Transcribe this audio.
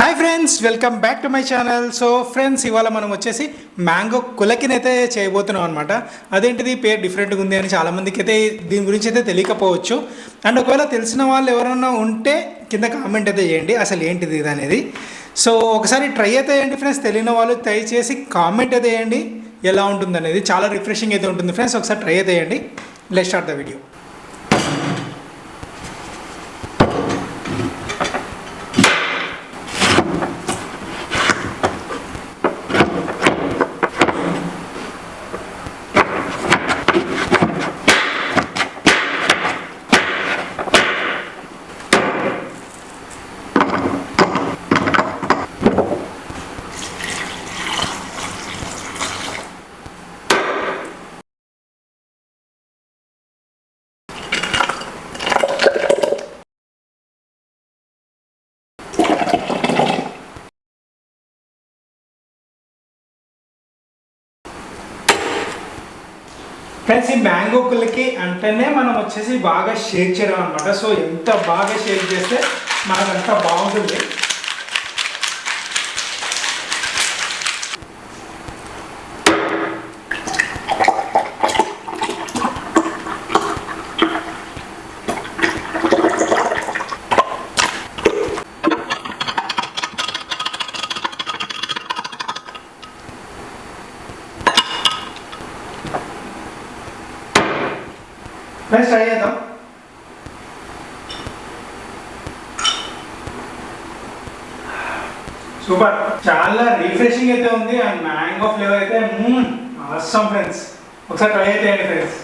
Hi friends, welcome back to my channel. So friends, ఇవాళ మనం వచ్చేసి మ్యాంగో కులకినైతే చేయబోతున్నాం అనమాట. అదేంటిది పేరు డిఫరెంట్గా ఉంది అని చాలామందికి అయితే దీని గురించి అయితే తెలియకపోవచ్చు. అండ్ ఒకవేళ తెలిసిన వాళ్ళు ఎవరైనా ఉంటే కింద కామెంట్ అయితే చేయండి అసలు ఏంటిది ఇది అనేది. సో ఒకసారి ట్రై అయితే చేయండి ఫ్రెండ్స్. తెలియని వాళ్ళు ట్రై చేసి కామెంట్ అయితే చేయండి ఎలా ఉంటుంది అనేది. చాలా రిఫ్రెషింగ్ అయితే ఉంటుంది ఫ్రెండ్స్. ఒకసారి ట్రై అయితే చేయండి. Let's start the video. Friends, ఈ మ్యాంగో కులకి అంటేనే మనం వచ్చేసి బాగా షేక్ చేయడం అనమాట. సో ఎంత బాగా షేక్ చేస్తే మనకు అంత బాగుంటుంది. ఫ్రెండ్స్, ట్రై చేద్దాం. సూపర్, చాలా రిఫ్రెషింగ్ అయితే ఉంది. అండ్ మ్యాంగో ఫ్లేవర్ అయితే ఆసమ్ ఫ్రెండ్స్. ఒకసారి ట్రై అయితే చేయండి ఫ్రెండ్స్.